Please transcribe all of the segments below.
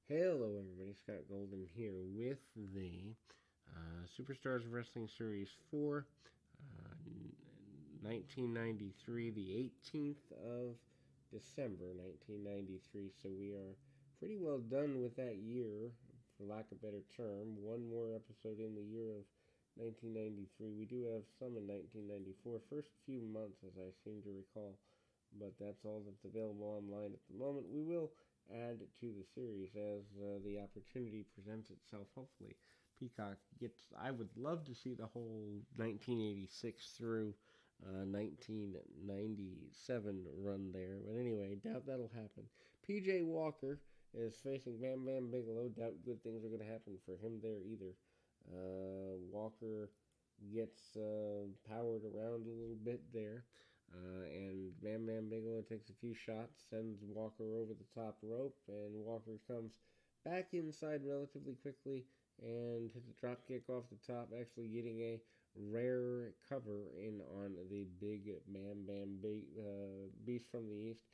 Hello, everybody. Scott Golden here with the Superstars of Wrestling Series 4, 1993, the 18th of December, 1993. So we are pretty well done with that year, for lack of a better term. One more episode in the year of 1993. We do have some in 1994, first few months, as I seem to recall, but that's all that's available online at the moment. We will add to the series as the opportunity presents itself. Hopefully, Peacock gets. I would love to see the whole 1986 through 1997 run there, but anyway, doubt that'll happen. PJ Walker is facing Bam Bam Bigelow. Doubt good things are going to happen for him there either. Walker gets powered around a little bit there. And Bam Bam Bigelow takes a few shots, sends Walker over the top rope, and Walker comes back inside relatively quickly and hits a drop kick off the top, actually getting a rare cover in on the big Bam Bam Beast from the East,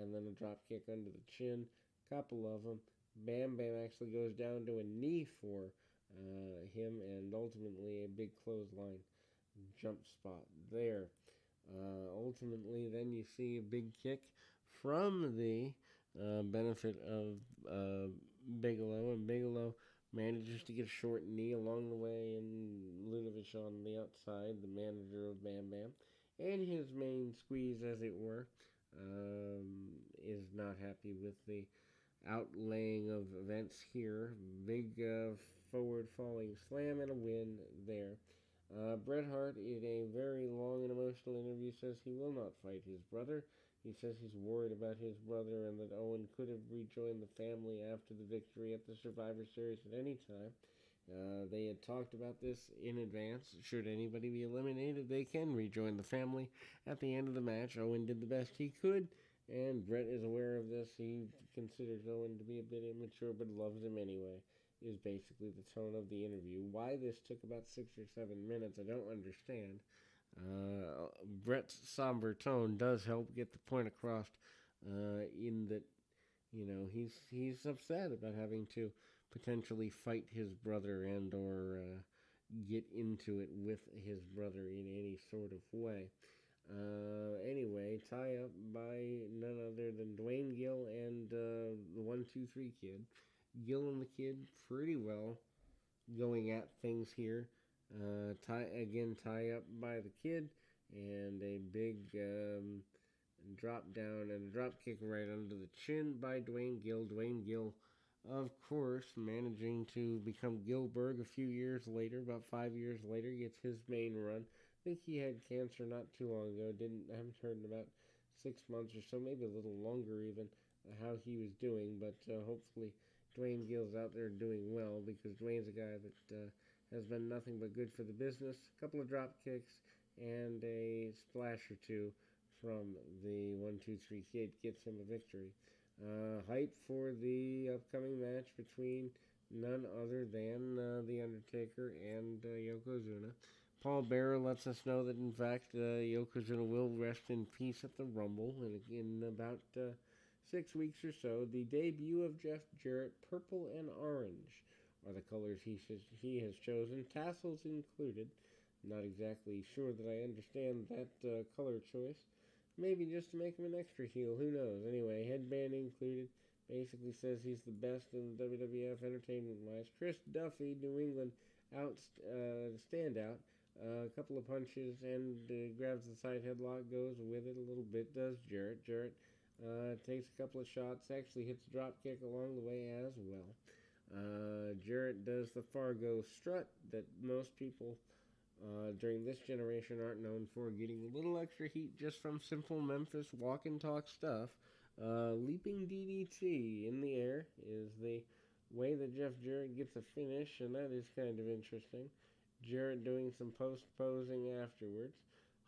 and then a drop kick under the chin, couple of them. Bam Bam actually goes down to a knee for him, and ultimately a big clothesline jump spot there. Ultimately, then you see a big kick from the benefit of Bigelow, and Bigelow manages to get a short knee along the way, and Lunovich on the outside, the manager of Bam Bam, and his main squeeze, as it were, is not happy with the outlaying of events here. Big forward falling slam and a win there. Bret Hart, in a very long and emotional interview, says he will not fight his brother. He says he's worried about his brother and that Owen could have rejoined the family after the victory at the Survivor Series at any time. They had talked about this in advance. Should anybody be eliminated, they can rejoin the family at the end of the match. Owen did the best he could, and Bret is aware of this. He considers Owen to be a bit immature, but loves him anyway, is basically the tone of the interview. Why this took about 6 or 7 minutes, I don't understand. Bret's somber tone does help get the point across, in that, he's upset about having to potentially fight his brother and or get into it with his brother in any sort of way. Anyway, tie up by none other than Dwayne Gill and the 1-2-3 Kid. Gill and the Kid pretty well going at things here. Tie up by the Kid, and a big drop down and a drop kick right under the chin by Dwayne Gill. Dwayne Gill, of course, managing to become Gillberg a few years later, about 5 years later, gets his main run. I think he had cancer not too long ago. I haven't heard in about 6 months or so, maybe a little longer even, how he was doing. But hopefully Dwayne Gill's out there doing well, because Dwayne's a guy that has been nothing but good for the business. A couple of drop kicks and a splash or two from the 1-2-3 Kid gets him a victory. Hype for the upcoming match between none other than The Undertaker and Yokozuna. Paul Bearer lets us know that, in fact, Yokozuna will rest in peace at the Rumble in about 6 weeks or so. The debut of Jeff Jarrett, purple and orange, are the colors he has chosen, tassels included. Not exactly sure that I understand that color choice. Maybe just to make him an extra heel, who knows. Anyway, headband included. Basically says he's the best in the WWF entertainment-wise. Chris Duffy, New England standout. A couple of punches and grabs the side headlock, goes with it a little bit, does Jarrett. Jarrett takes a couple of shots, actually hits a drop kick along the way as well. Jarrett does the Fargo strut that most people during this generation aren't known for, getting a little extra heat just from simple Memphis walk and talk stuff. Leaping DDT in the air is the way that Jeff Jarrett gets a finish, and that is kind of interesting. Jarrett doing some post-posing afterwards.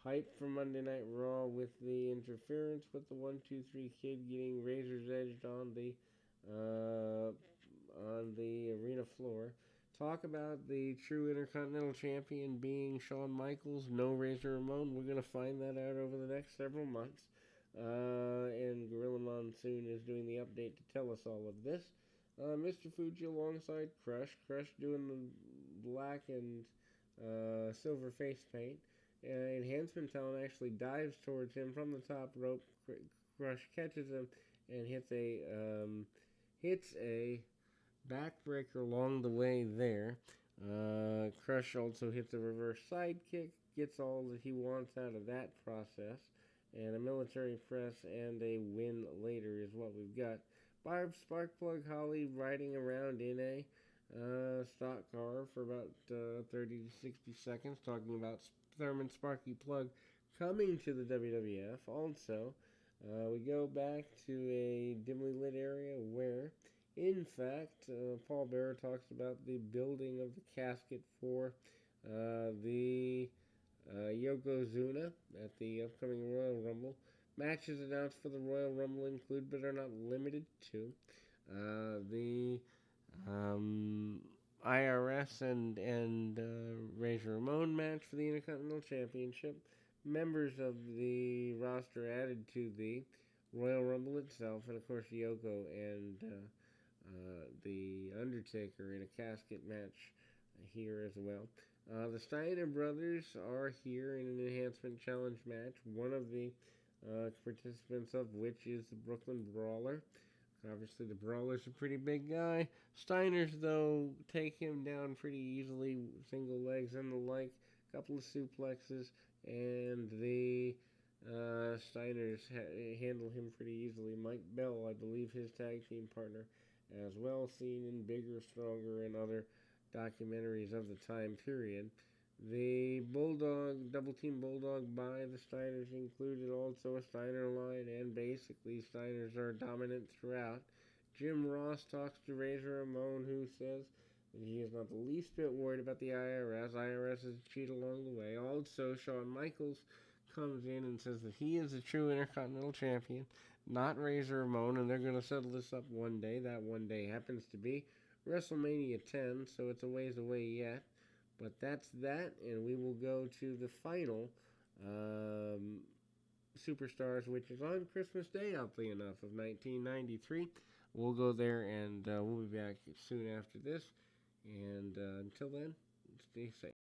Hype from Monday Night Raw with the interference with the 1-2-3 Kid getting razor's edged on the arena floor. Talk about the true Intercontinental Champion being Shawn Michaels, no Razor Ramon. We're going to find that out over the next several months. And Gorilla Monsoon is doing the update to tell us all of this. Mr. Fuji alongside Crush. Crush doing the black and silver face paint. Enhancement Talent actually dives towards him from the top rope. Crush catches him and hits a backbreaker along the way there. Crush also hits a reverse sidekick, gets all that he wants out of that process, and a military press and a win later is what we've got. Barb Sparkplug Holly riding around in a stock car for about 30 to 60 seconds, talking about Thurman Sparky Plug coming to the WWF. Also, we go back to a dimly lit area where, in fact, Paul Bearer talks about the building of the casket for the Yokozuna at the upcoming Royal Rumble. Matches announced for the Royal Rumble include, but are not limited to, the IRS and Razor Ramon match for the Intercontinental Championship. Members of the roster added to the Royal Rumble itself, and of course Yoko and the Undertaker in a casket match here as well. The Steiner brothers are here in an enhancement challenge match. One of the participants of which is the Brooklyn Brawler. Obviously, the Brawler's a pretty big guy. Steiners, though, take him down pretty easily, single legs and the like, couple of suplexes, and the Steiners handle him pretty easily. Mike Bell, I believe, his tag team partner, as well, seen in Bigger, Stronger, and other documentaries of the time period. The Bulldog, Double Team Bulldog by the Steiners included also a Steiner line, and basically Steiners are dominant throughout. Jim Ross talks to Razor Ramon, who says that he is not the least bit worried about the IRS. IRS is a cheat along the way. Also, Shawn Michaels comes in and says that he is the true Intercontinental Champion, not Razor Ramon, and they're going to settle this up one day. That one day happens to be WrestleMania 10, so it's a ways away yet. But that's that, and we will go to the final Superstars, which is on Christmas Day, oddly enough, of 1993. We'll go there, and we'll be back soon after this. And until then, stay safe.